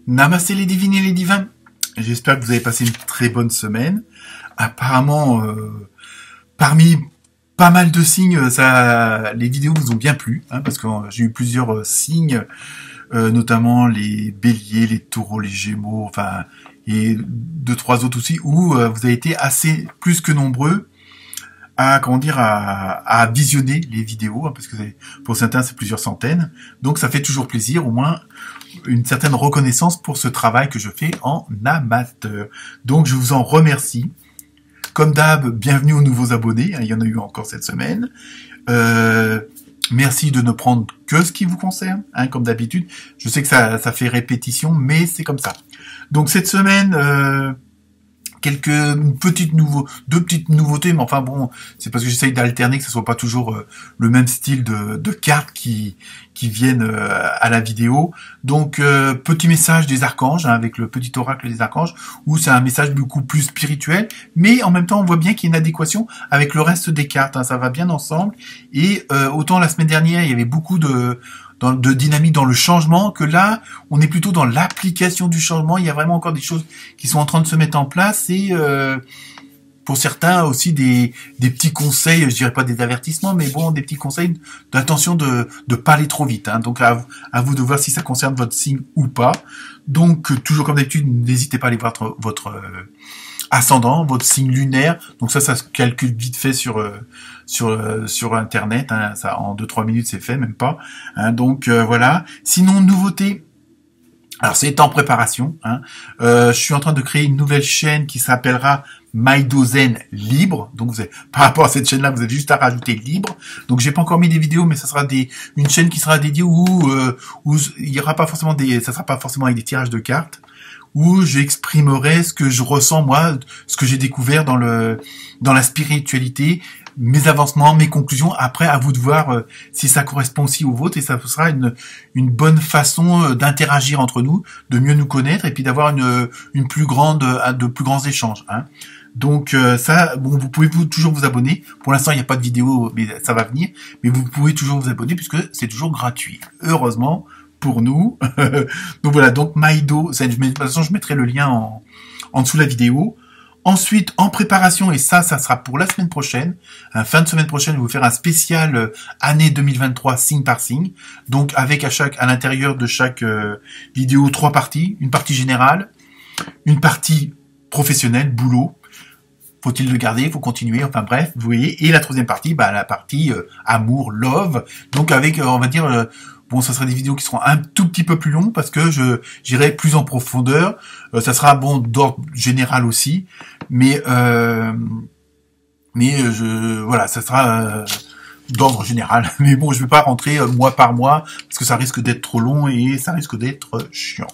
Namasté les divines et les divins. J'espère que vous avez passé une très bonne semaine. Apparemment, parmi pas mal de signes, les vidéos vous ont bien plu, hein, parce que j'ai eu plusieurs signes, notamment les béliers, les taureaux, les gémeaux, enfin, et deux, trois autres aussi, où vous avez été assez plus que nombreux à à visionner les vidéos, hein, parce que pour certains c'est plusieurs centaines, donc ça fait toujours plaisir, au moins une certaine reconnaissance pour ce travail que je fais en amateur. Donc je vous en remercie. Comme d'hab, bienvenue aux nouveaux abonnés, hein, il y en a eu encore cette semaine. Merci de ne prendre que ce qui vous concerne, hein, comme d'habitude. Je sais que ça fait répétition, mais c'est comme ça. Donc cette semaine, deux petites nouveautés, mais enfin bon, c'est parce que j'essaye d'alterner, que ce soit pas toujours le même style de cartes qui viennent à la vidéo. Donc petit message des archanges, hein, avec le petit oracle des archanges, où c'est un message beaucoup plus spirituel, mais en même temps on voit bien qu'il y a une adéquation avec le reste des cartes, hein, ça va bien ensemble. Et autant la semaine dernière il y avait beaucoup de dynamique dans le changement, que là, on est plutôt dans l'application du changement. Il y a vraiment encore des choses qui sont en train de se mettre en place et pour certains aussi des petits conseils, je dirais pas des avertissements, mais bon, des petits conseils d'attention de pas aller trop vite, hein. Donc à vous de voir si ça concerne votre signe ou pas. Donc toujours comme d'habitude, n'hésitez pas à aller voir votre ascendant, votre signe lunaire. Donc ça se calcule vite fait sur internet, hein. Ça en 2-3 minutes c'est fait, même pas, hein. Donc voilà. Sinon, nouveauté, alors c'est en préparation, hein. Je suis en train de créer une nouvelle chaîne qui s'appellera Maidozen Libre. Donc par rapport à cette chaîne là, vous avez juste à rajouter libre. Donc j'ai pas encore mis des vidéos, mais ça sera une chaîne qui sera dédiée où il y aura pas forcément ça sera pas forcément avec des tirages de cartes, où j'exprimerai ce que je ressens moi, ce que j'ai découvert dans la spiritualité, mes avancements, mes conclusions. Après, à vous de voir si ça correspond aussi au vôtre, et ça sera une bonne façon d'interagir entre nous, de mieux nous connaître, et puis d'avoir de plus grands échanges, hein. Donc ça, bon, vous pouvez toujours vous abonner. Pour l'instant, il n'y a pas de vidéo, mais ça va venir. Mais vous pouvez toujours vous abonner puisque c'est toujours gratuit. Heureusement pour nous. Donc voilà, donc Maido, de toute façon, je mettrai le lien en dessous de la vidéo. Ensuite, en préparation, et ça sera pour la semaine prochaine, fin de semaine prochaine, je vais vous faire un spécial année 2023 signe par signe. Donc avec à l'intérieur de chaque vidéo 3 parties, une partie générale, une partie professionnelle, boulot. Faut-il le garder, faut continuer, enfin bref, vous voyez. Et la troisième partie, la partie amour, love. Donc avec, on va dire, bon, ça sera des vidéos qui seront un tout petit peu plus longues parce que j'irai plus en profondeur. Ça sera bon d'ordre général aussi, mais voilà, ça sera d'ordre général. Mais bon, je vais pas rentrer mois par mois parce que ça risque d'être trop long et ça risque d'être chiant.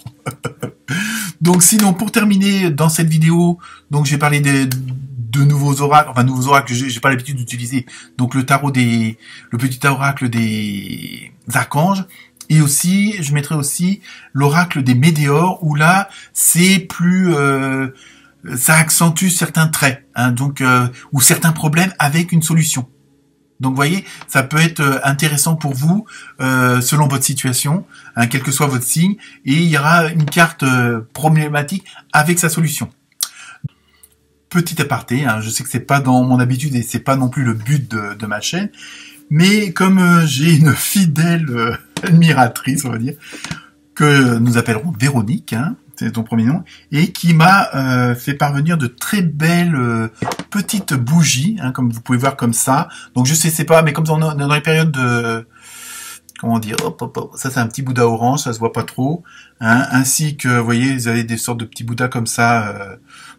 Donc sinon, pour terminer dans cette vidéo, donc j'ai parlé de nouveaux oracles, que j'ai pas l'habitude d'utiliser. Donc le petit oracle des archanges. Et aussi, je mettrai aussi l'oracle des météores, où là, c'est plus, ça accentue certains traits, hein, donc ou certains problèmes avec une solution. Donc, vous voyez, ça peut être intéressant pour vous, selon votre situation, hein, quel que soit votre signe, et il y aura une carte problématique avec sa solution. Petit aparté, hein, je sais que c'est pas dans mon habitude et c'est pas non plus le but de ma chaîne, mais comme j'ai une fidèle admiratrice, on va dire, que nous appellerons Véronique, hein, c'est ton premier nom, et qui m'a fait parvenir de très belles petites bougies, hein, comme vous pouvez voir comme ça. Donc je sais, c'est pas, mais comme on est dans les périodes de, comment dire, hop, ça c'est un petit Bouddha orange, ça se voit pas trop, hein, ainsi que, vous voyez, vous avez des sortes de petits Bouddhas comme ça,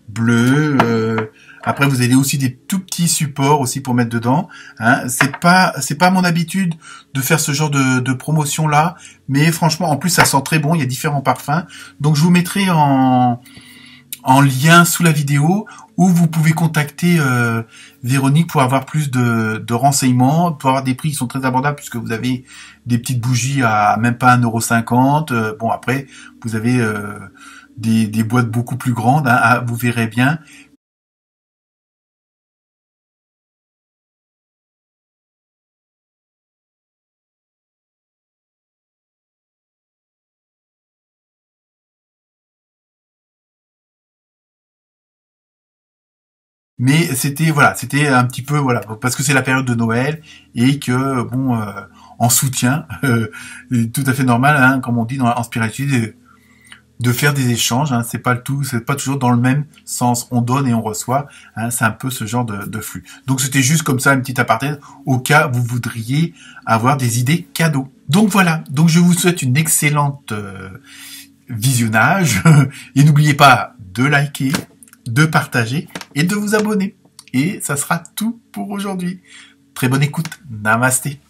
bleus. Après, vous avez aussi des tout petits supports aussi pour mettre dedans, hein. C'est pas mon habitude de faire ce genre de promotion là, mais franchement, en plus, ça sent très bon. Il y a différents parfums, donc je vous mettrai en lien sous la vidéo où vous pouvez contacter Véronique pour avoir plus de renseignements, pour avoir des prix qui sont très abordables puisque vous avez des petites bougies à même pas 1,50 €. Bon, après, vous avez des boîtes beaucoup plus grandes, hein, vous verrez bien. Mais c'était voilà, c'était un petit peu voilà parce que c'est la période de Noël et que bon en soutien, tout à fait normal, hein, comme on dit en spiritualité, de faire des échanges. Hein, c'est pas le tout, c'est pas toujours dans le même sens. On donne et on reçoit. Hein, c'est un peu ce genre de flux. Donc c'était juste comme ça une petite aparté au cas où vous voudriez avoir des idées cadeaux. Donc voilà. Donc je vous souhaite une excellente visionnage et n'oubliez pas de liker, de partager et de vous abonner. Et ça sera tout pour aujourd'hui. Très bonne écoute. Namasté.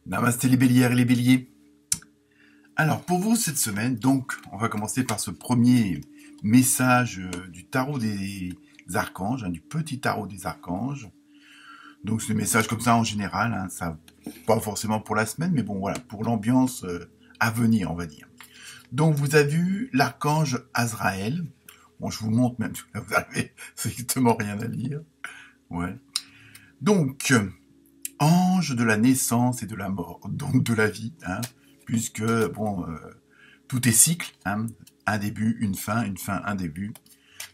Namasté les bélières et les béliers. Alors pour vous cette semaine, donc on va commencer par ce premier message du tarot des archanges, hein, du petit tarot des archanges. Donc c'est des messages comme ça en général, hein, ça pas forcément pour la semaine, mais bon voilà, pour l'ambiance à venir, on va dire. Donc vous avez vu l'archange Azraël. Bon, je vous montre même, vous avez strictement rien à lire. Ouais. Donc, ange de la naissance et de la mort, donc de la vie, hein, puisque bon, tout est cycle, hein, un début, une fin, un début,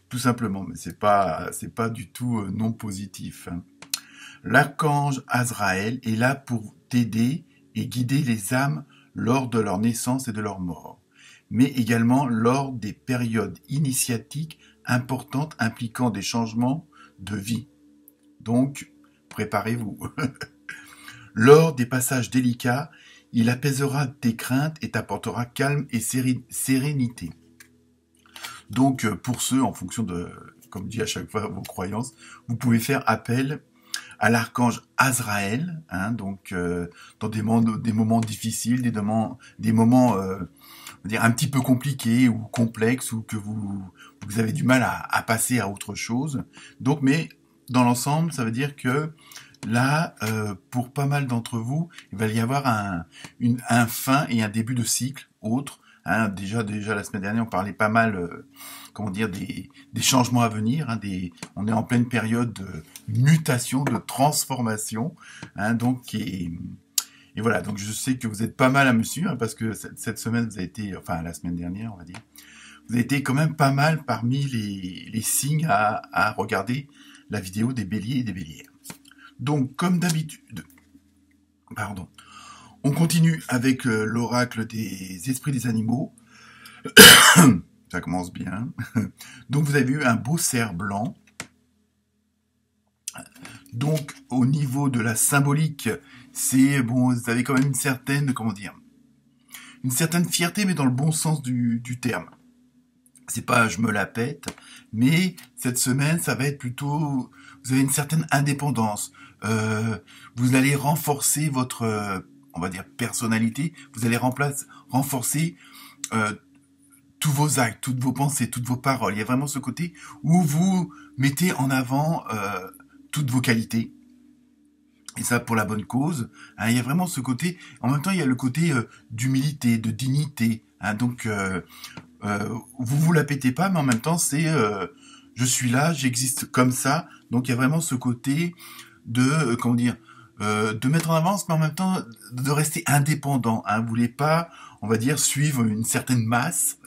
tout simplement. Mais c'est pas du tout non positif. Hein. L'archange Azraël est là pour t'aider et guider les âmes lors de leur naissance et de leur mort, mais également lors des périodes initiatiques importantes impliquant des changements de vie. Donc, préparez-vous. Lors des passages délicats, il apaisera tes craintes et t'apportera calme et sérénité. Donc, pour ceux, en fonction de, comme dit à chaque fois, vos croyances, vous pouvez faire appel à l'archange Azraël, hein, donc dans des moments difficiles, des moments on va dire un petit peu compliqués ou complexes, ou que vous avez du mal à passer à autre chose. Donc, mais dans l'ensemble, ça veut dire que là, pour pas mal d'entre vous, il va y avoir un fin et un début de cycle autre. Hein, déjà la semaine dernière, on parlait pas mal, comment dire, des changements à venir. Hein, on est en pleine période de mutation, de transformation. Hein, donc, et voilà. Donc, je sais que vous êtes pas mal à me suivre, hein, parce que cette semaine, vous avez été, enfin la semaine dernière, on va dire, vous avez été quand même pas mal parmi les signes à regarder la vidéo des béliers et des bélières. Donc, comme d'habitude, pardon, on continue avec l'oracle des esprits des animaux. Ça commence bien. Donc, vous avez eu un beau cerf blanc. Donc, au niveau de la symbolique, c'est, bon, vous avez quand même une certaine, comment dire, une certaine fierté, mais dans le bon sens du terme. C'est pas je me la pète, mais cette semaine, ça va être plutôt, vous avez une certaine indépendance. Vous allez renforcer votre, on va dire, personnalité. Vous allez renforcer tous vos actes, toutes vos pensées, toutes vos paroles. Il y a vraiment ce côté où vous mettez en avant toutes vos qualités. Et ça pour la bonne cause. Hein, il y a vraiment ce côté. En même temps, il y a le côté d'humilité, de dignité. Hein, donc, vous la pétez pas, mais en même temps, c'est je suis là, j'existe comme ça. Donc, il y a vraiment ce côté de comment dire, de mettre en avance, mais en même temps de rester indépendant. Hein. Vous voulez pas, on va dire, suivre une certaine masse,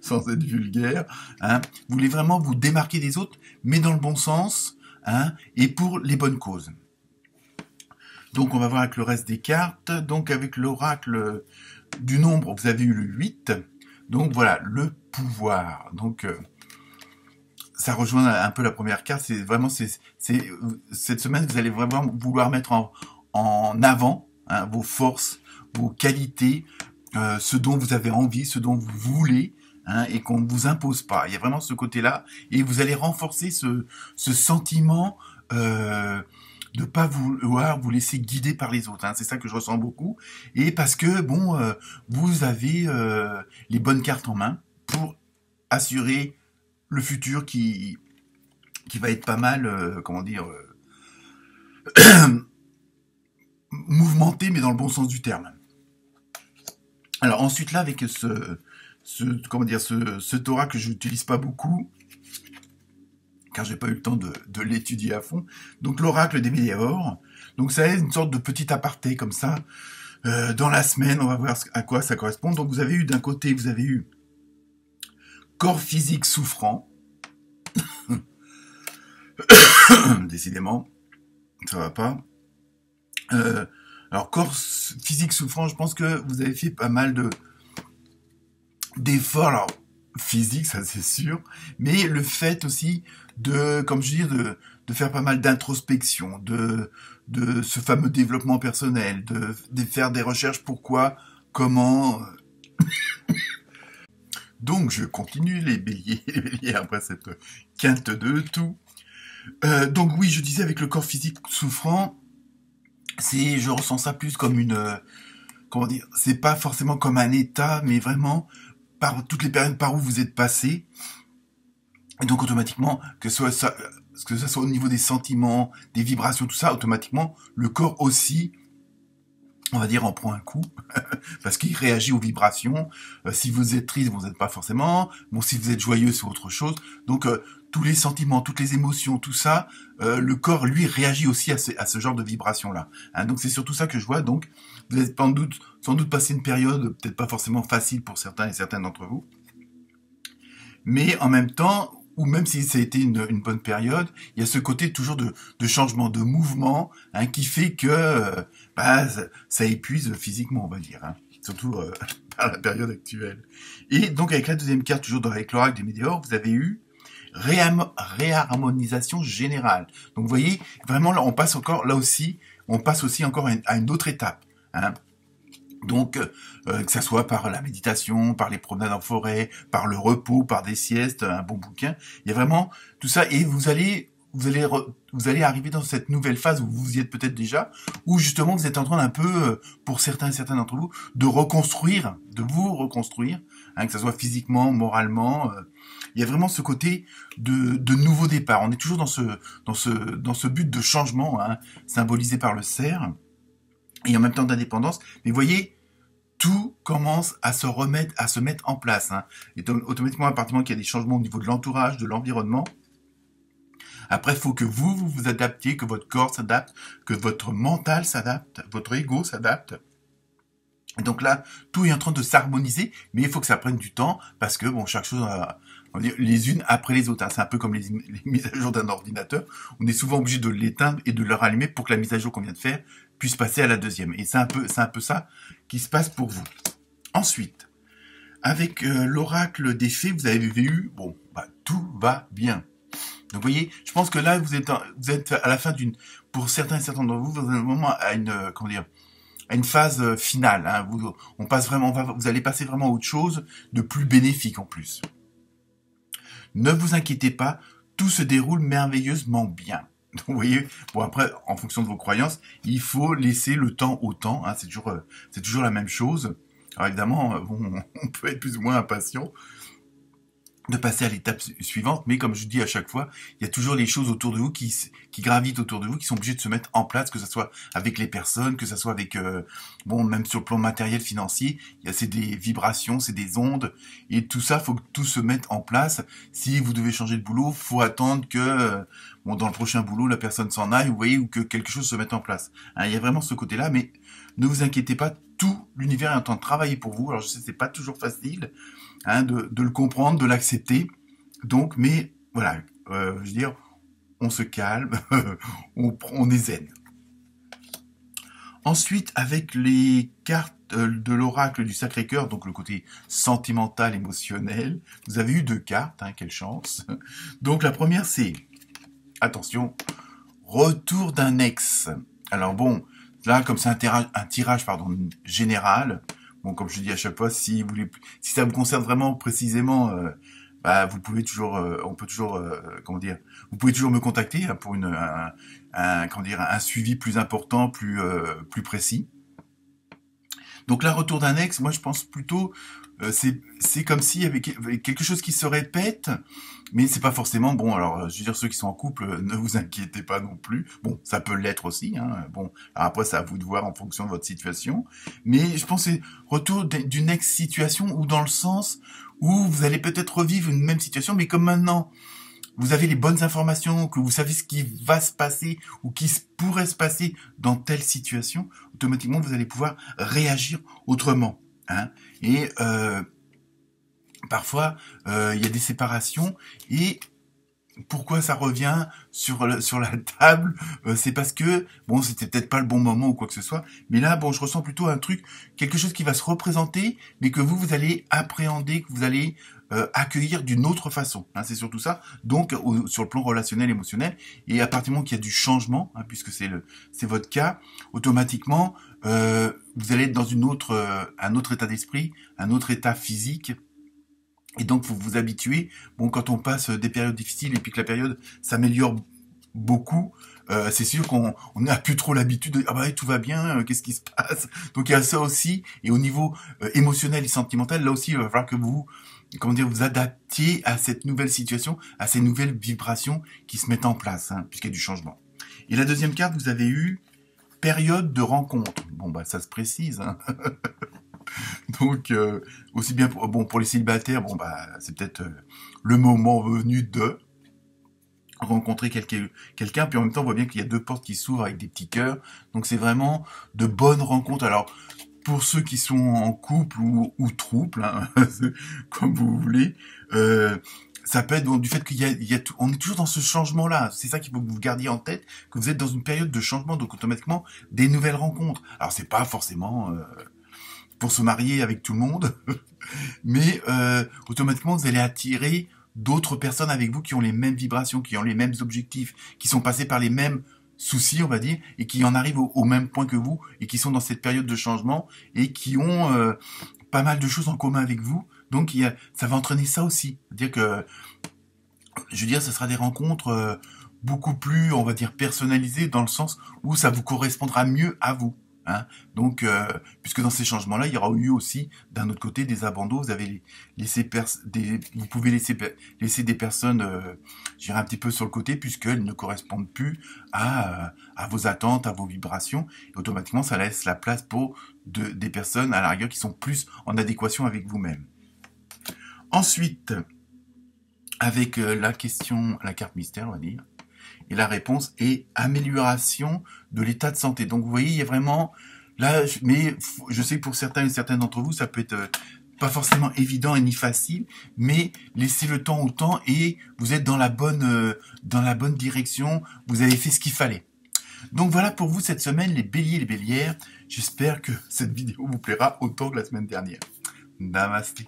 sans être vulgaire. Hein. Vous voulez vraiment vous démarquer des autres, mais dans le bon sens, hein, et pour les bonnes causes. Donc on va voir avec le reste des cartes. Donc avec l'oracle du nombre, vous avez eu le 8. Donc voilà, le pouvoir. Donc ça rejoint un peu la première carte. C'est vraiment, cette semaine, vous allez vraiment vouloir mettre en avant hein, vos forces, vos qualités, ce dont vous avez envie, ce dont vous voulez, hein, et qu'on ne vous impose pas. Il y a vraiment ce côté-là, et vous allez renforcer ce sentiment de pas vouloir vous laisser guider par les autres. Hein. C'est ça que je ressens beaucoup, et parce que bon, vous avez les bonnes cartes en main pour assurer le futur qui va être pas mal, comment dire, mouvementé, mais dans le bon sens du terme. Alors ensuite là, avec comment dire, ce Torah que je n'utilise pas beaucoup, car j'ai pas eu le temps de l'étudier à fond. Donc l'oracle des météores. Donc ça est une sorte de petit aparté comme ça. Dans la semaine, on va voir à quoi ça correspond. Donc vous avez eu d'un côté, vous avez eu corps physique souffrant. Décidément, ça va pas. Alors corps physique souffrant, je pense que vous avez fait pas mal d'efforts, alors physique, ça c'est sûr, mais le fait aussi de, comme je dis, de faire pas mal d'introspection, de ce fameux développement personnel, de faire des recherches pourquoi, comment. Donc je continue les béliers après cette quinte de tout. Donc oui, je disais avec le corps physique souffrant, je ressens ça plus comme comment dire, c'est pas forcément comme un état, mais vraiment par toutes les périodes par où vous êtes passé. Et donc automatiquement, que ça soit au niveau des sentiments, des vibrations, tout ça, automatiquement, le corps aussi, on va dire, en prend un coup, parce qu'il réagit aux vibrations. Si vous êtes triste, vous n'êtes pas forcément. Bon, si vous êtes joyeux, c'est autre chose. Donc tous les sentiments, toutes les émotions, tout ça, le corps, lui, réagit aussi à ce genre de vibrations-là. Hein, donc c'est surtout ça que je vois. Donc vous avez sans doute passé une période, peut-être pas forcément facile pour certains et certaines d'entre vous, mais en même temps, ou même si ça a été une bonne période, il y a ce côté toujours de changement, de mouvement, hein, qui fait que ça épuise physiquement, on va dire, hein, surtout par la période actuelle. Et donc avec la deuxième carte, toujours avec l'oracle des météores, vous avez eu réharmonisation générale. Donc vous voyez, vraiment là, on passe aussi encore à une autre étape. Hein. Donc, que ça soit par la méditation, par les promenades en forêt, par le repos, par des siestes, un bon bouquin, il y a vraiment tout ça. Et vous allez arriver dans cette nouvelle phase où vous y êtes peut-être déjà, où justement vous êtes en train d'un peu, pour certains et certaines d'entre vous, de vous reconstruire, hein, que ça soit physiquement, moralement. Il y a vraiment ce côté de nouveau départ. On est toujours dans ce but de changement, hein, symbolisé par le cerf. Et en même temps d'indépendance. Mais vous voyez, tout commence à se mettre en place. Hein. Et automatiquement, à partir du moment qu'il y a des changements au niveau de l'entourage, de l'environnement, après, il faut que vous adaptiez, que votre corps s'adapte, que votre mental s'adapte, votre ego s'adapte. Et donc là, tout est en train de s'harmoniser, mais il faut que ça prenne du temps, parce que, bon, chaque chose, on va dire, les unes après les autres. Hein. C'est un peu comme les mises à jour d'un ordinateur. On est souvent obligé de l'éteindre et de le rallumer pour que la mise à jour qu'on vient de faire puisse passer à la deuxième. Et c'est un peu ça qui se passe pour vous. Ensuite, avec l'oracle des fées, vous avez vu, bon, tout va bien. Donc vous voyez, je pense que là, vous êtes à la fin pour certains et certains d'entre vous, vous êtes un moment à une phase finale. Hein. Vous allez passer vraiment à autre chose de plus bénéfique en plus. Ne vous inquiétez pas, tout se déroule merveilleusement bien. Donc, vous voyez, bon après, en fonction de vos croyances, il faut laisser le temps au temps. Hein, c'est toujours la même chose. Alors évidemment, on peut être plus ou moins impatient de passer à l'étape suivante, mais comme je dis à chaque fois, il y a toujours les choses autour de vous qui gravitent autour de vous, qui sont obligées de se mettre en place, que ce soit avec les personnes, que ce soit avec, même sur le plan matériel, financier, c'est des vibrations, c'est des ondes, et tout ça, faut que tout se mette en place. Si vous devez changer de boulot, faut attendre que, dans le prochain boulot, la personne s'en aille, vous voyez, ou que quelque chose se mette en place. Hein, il y a vraiment ce côté-là, mais ne vous inquiétez pas, tout l'univers est en train de travailler pour vous. Alors je sais, c'est pas toujours facile, hein, de le comprendre, de l'accepter. Donc, mais voilà, je veux dire, on se calme, on est zen. Ensuite, avec les cartes de l'oracle du Sacré-Cœur, donc le côté sentimental, émotionnel, vous avez eu 2 cartes, hein, quelle chance. Donc la première, c'est, attention, retour d'un ex. Alors bon, là, comme c'est un tirage pardon, général, bon, comme je dis à chaque fois, si ça vous concerne vraiment précisément, bah, vous pouvez toujours, on peut toujours, comment dire, vous pouvez toujours me contacter hein, pour comment dire, un suivi plus important, plus précis. Donc là, retour d'un ex, moi je pense plutôt, c'est comme s'il y avait quelque chose qui se répète, mais c'est pas forcément bon. Alors, je veux dire, ceux qui sont en couple, ne vous inquiétez pas non plus. Bon, ça peut l'être aussi. Hein. Bon, alors après, c'est à vous de voir en fonction de votre situation. Mais je pense que c'est retour d'une ex-situation ou dans le sens où vous allez peut-être revivre une même situation, mais comme maintenant vous avez les bonnes informations, que vous savez ce qui va se passer ou qui pourrait se passer dans telle situation, automatiquement vous allez pouvoir réagir autrement. Hein. Et parfois, il y a des séparations et pourquoi ça revient sur la table, c'est parce que, bon, c'était peut-être pas le bon moment ou quoi que ce soit, mais là, bon, je ressens plutôt un truc, quelque chose qui va se représenter, mais que vous allez appréhender, que vous allez accueillir d'une autre façon. Hein, c'est surtout ça. Donc, sur le plan relationnel, émotionnel, et à partir du moment qu'il y a du changement, hein, puisque c'est votre cas, automatiquement, vous allez être dans un autre état d'esprit, un autre état physique. Et donc, vous vous habituez. Bon, quand on passe des périodes difficiles et puis que la période s'améliore beaucoup, c'est sûr qu'on n'a plus trop l'habitude de ah bah tout va bien, qu'est-ce qui se passe. Donc il y a ça aussi. Et au niveau émotionnel et sentimental, là aussi, il va falloir que vous, comment dire, vous adaptiez à cette nouvelle situation, à ces nouvelles vibrations qui se mettent en place, hein, puisqu'il y a du changement. Et la deuxième carte, vous avez eu période de rencontre. Bon bah ça se précise. Hein. Donc, aussi bien pour les célibataires, bon bah c'est peut-être le moment venu de rencontrer quelqu'un, puis en même temps on voit bien qu'il y a 2 portes qui s'ouvrent avec des petits cœurs, donc c'est vraiment de bonnes rencontres. Alors pour ceux qui sont en couple ou trouble, hein, comme vous voulez, ça peut être bon, du fait qu'il y a tout, on est toujours dans ce changement-là. C'est ça qu'il faut que vous gardiez en tête, que vous êtes dans une période de changement, donc automatiquement des nouvelles rencontres. Alors c'est pas forcément pour se marier avec tout le monde, mais automatiquement vous allez attirer d'autres personnes avec vous qui ont les mêmes vibrations, qui ont les mêmes objectifs, qui sont passés par les mêmes soucis, on va dire, et qui en arrivent au même point que vous, et qui sont dans cette période de changement, et qui ont pas mal de choses en commun avec vous. Donc ça va entraîner ça aussi. C'est-à-dire que, je veux dire, ce sera des rencontres beaucoup plus, on va dire, personnalisées, dans le sens où ça vous correspondra mieux à vous. Hein. Donc, puisque dans ces changements-là, il y aura eu aussi, d'un autre côté, des abandons. Vous avez vous pouvez laisser des personnes, je dirais un petit peu sur le côté, puisqu'elles ne correspondent plus à vos attentes, à vos vibrations. Et automatiquement, ça laisse la place pour des personnes, à la rigueur, qui sont plus en adéquation avec vous-même. Ensuite, avec la carte mystère, on va dire. Et la réponse est amélioration de l'état de santé. Donc vous voyez, il y a vraiment là, mais je sais que pour certains et certaines d'entre vous, ça peut être pas forcément évident et ni facile, mais laissez le temps au temps et vous êtes dans la bonne direction. Vous avez fait ce qu'il fallait. Donc voilà pour vous cette semaine, les béliers et les bélières. J'espère que cette vidéo vous plaira autant que la semaine dernière. Namasté.